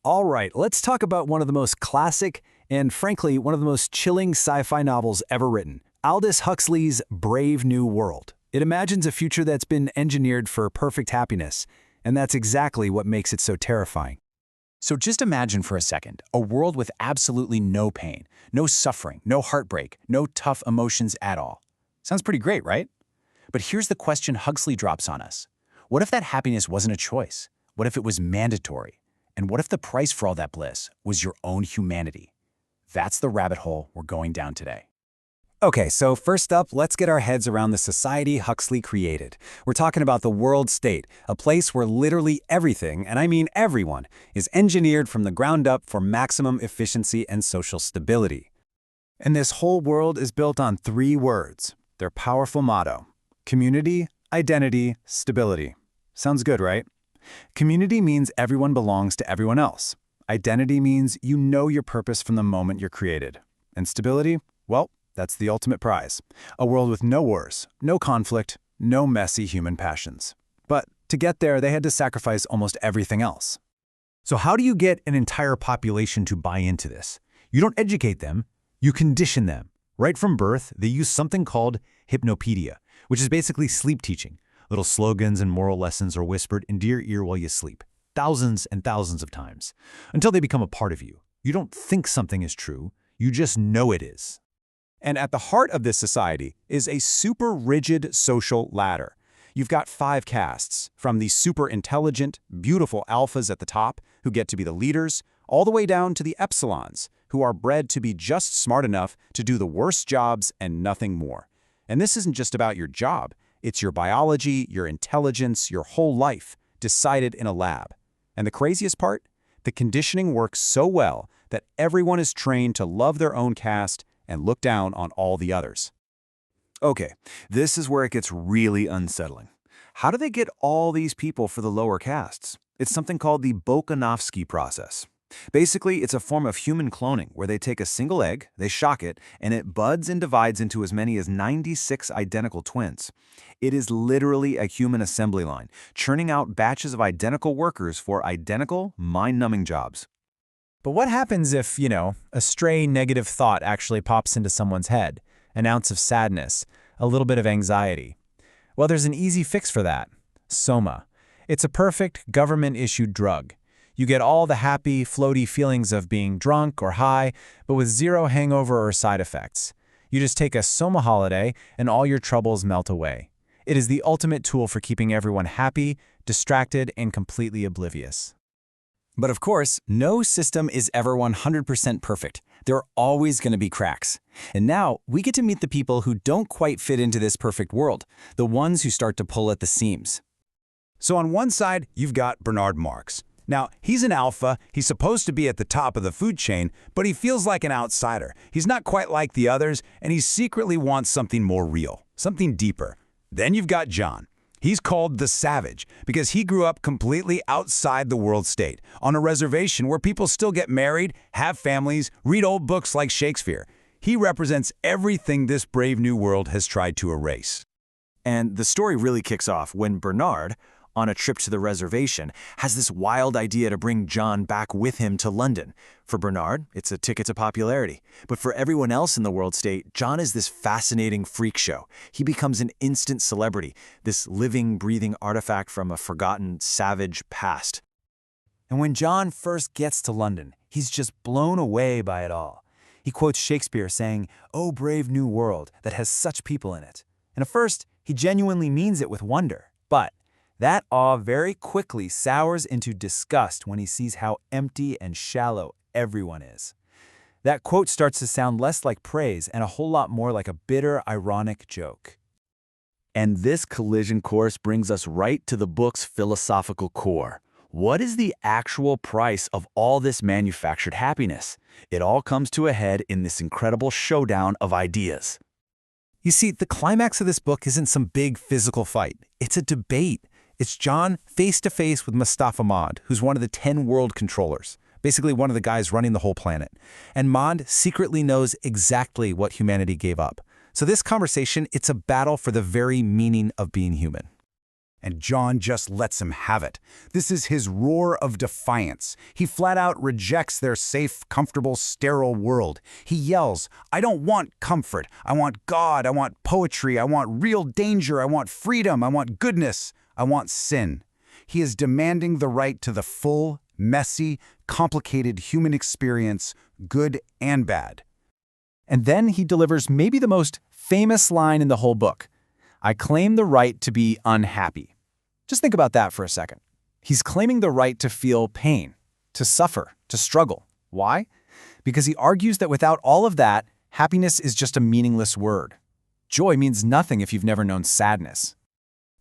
All right, let's talk about one of the most classic and, frankly, one of the most chilling sci-fi novels ever written, Aldous Huxley's Brave New World. It imagines a future that's been engineered for perfect happiness, and that's exactly what makes it so terrifying. So just imagine for a second, a world with absolutely no pain, no suffering, no heartbreak, no tough emotions at all. Sounds pretty great, right? But here's the question Huxley drops on us. What if that happiness wasn't a choice? What if it was mandatory? And what if the price for all that bliss was your own humanity? That's the rabbit hole we're going down today. Okay, so first up, let's get our heads around the society Huxley created. We're talking about the world state, a place where literally everything, and I mean everyone, is engineered from the ground up for maximum efficiency and social stability. And this whole world is built on three words, their powerful motto: community, identity, stability. Sounds good, right? Community means everyone belongs to everyone else. Identity means you know your purpose from the moment you're created. And stability? Well, that's the ultimate prize. A world with no wars, no conflict, no messy human passions. But to get there, they had to sacrifice almost everything else. So how do you get an entire population to buy into this? You don't educate them, you condition them. Right from birth, they use something called hypnopaedia, which is basically sleep teaching. Little slogans and moral lessons are whispered into your ear while you sleep, thousands and thousands of times, until they become a part of you. You don't think something is true, you just know it is. And at the heart of this society is a super rigid social ladder. You've got 5 castes, from the super intelligent, beautiful alphas at the top, who get to be the leaders, all the way down to the epsilons, who are bred to be just smart enough to do the worst jobs and nothing more. And this isn't just about your job. It's your biology, your intelligence, your whole life, decided in a lab. And the craziest part? The conditioning works so well that everyone is trained to love their own caste and look down on all the others. Okay, this is where it gets really unsettling. How do they get all these people for the lower castes? It's something called the Bokanovsky Process. Basically, it's a form of human cloning where they take a single egg, they shock it, and it buds and divides into as many as 96 identical twins. It is literally a human assembly line, churning out batches of identical workers for identical, mind-numbing jobs. But what happens if, a stray negative thought actually pops into someone's head? An ounce of sadness, a little bit of anxiety. Well, there's an easy fix for that. Soma. It's a perfect government-issued drug. You get all the happy, floaty feelings of being drunk or high, but with zero hangover or side effects. You just take a Soma holiday and all your troubles melt away. It is the ultimate tool for keeping everyone happy, distracted, and completely oblivious. But of course, no system is ever 100% perfect. There are always going to be cracks. And now, we get to meet the people who don't quite fit into this perfect world, the ones who start to pull at the seams. So on one side, you've got Bernard Marx. Now, he's an alpha, he's supposed to be at the top of the food chain, but he feels like an outsider. He's not quite like the others, and he secretly wants something more real, something deeper. Then you've got John. He's called the Savage because he grew up completely outside the world state, on a reservation where people still get married, have families, read old books like Shakespeare. He represents everything this brave new world has tried to erase. And the story really kicks off when Bernard, on a trip to the reservation, has this wild idea to bring John back with him to London. For Bernard, it's a ticket to popularity. But for everyone else in the world state, John is this fascinating freak show. He becomes an instant celebrity, this living, breathing artifact from a forgotten, savage past. And when John first gets to London, he's just blown away by it all. He quotes Shakespeare saying, "Oh, brave new world that has such people in it." And at first, he genuinely means it with wonder. But that awe very quickly sours into disgust when he sees how empty and shallow everyone is. That quote starts to sound less like praise and a whole lot more like a bitter, ironic joke. And this collision course brings us right to the book's philosophical core. What is the actual price of all this manufactured happiness? It all comes to a head in this incredible showdown of ideas. You see, the climax of this book isn't some big physical fight. It's a debate. It's John face-to-face with Mustafa Mond, who's one of the 10 world controllers, basically one of the guys running the whole planet. And Mond secretly knows exactly what humanity gave up. So this conversation, it's a battle for the very meaning of being human. And John just lets him have it. This is his roar of defiance. He flat out rejects their safe, comfortable, sterile world. He yells, "I don't want comfort. I want God. I want poetry. I want real danger. I want freedom. I want goodness. I want sin." He is demanding the right to the full, messy, complicated human experience, good and bad. And then he delivers maybe the most famous line in the whole book. "I claim the right to be unhappy." Just think about that for a second. He's claiming the right to feel pain, to suffer, to struggle. Why? Because he argues that without all of that, happiness is just a meaningless word. Joy means nothing if you've never known sadness.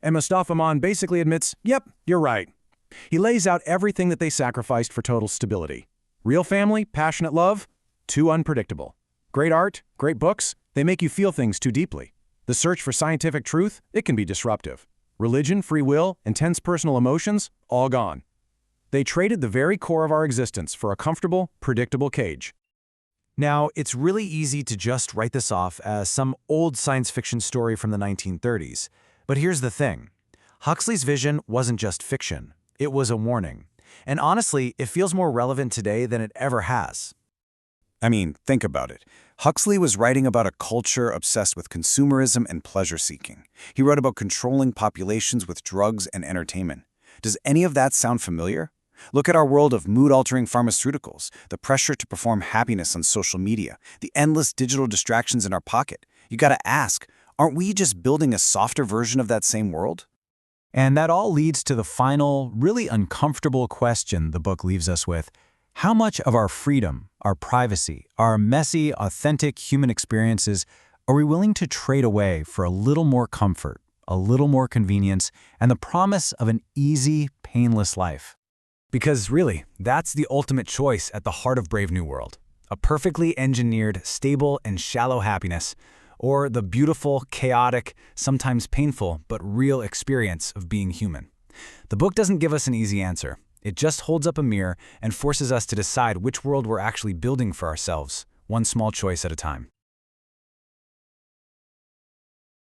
And Mustafa Mann basically admits, yep, you're right. He lays out everything that they sacrificed for total stability. Real family, passionate love, too unpredictable. Great art, great books, they make you feel things too deeply. The search for scientific truth, it can be disruptive. Religion, free will, intense personal emotions, all gone. They traded the very core of our existence for a comfortable, predictable cage. Now, it's really easy to just write this off as some old science fiction story from the 1930s. But here's the thing. Huxley's vision wasn't just fiction. It was a warning. And honestly, it feels more relevant today than it ever has. I mean, think about it. Huxley was writing about a culture obsessed with consumerism and pleasure-seeking. He wrote about controlling populations with drugs and entertainment. Does any of that sound familiar? Look at our world of mood-altering pharmaceuticals, the pressure to perform happiness on social media, the endless digital distractions in our pocket. You gotta ask, aren't we just building a softer version of that same world? And that all leads to the final, really uncomfortable question the book leaves us with. How much of our freedom, our privacy, our messy, authentic human experiences are we willing to trade away for a little more comfort, a little more convenience, and the promise of an easy, painless life? Because really, that's the ultimate choice at the heart of Brave New World. A perfectly engineered, stable, and shallow happiness, or the beautiful, chaotic, sometimes painful, but real experience of being human. The book doesn't give us an easy answer. It just holds up a mirror and forces us to decide which world we're actually building for ourselves, one small choice at a time.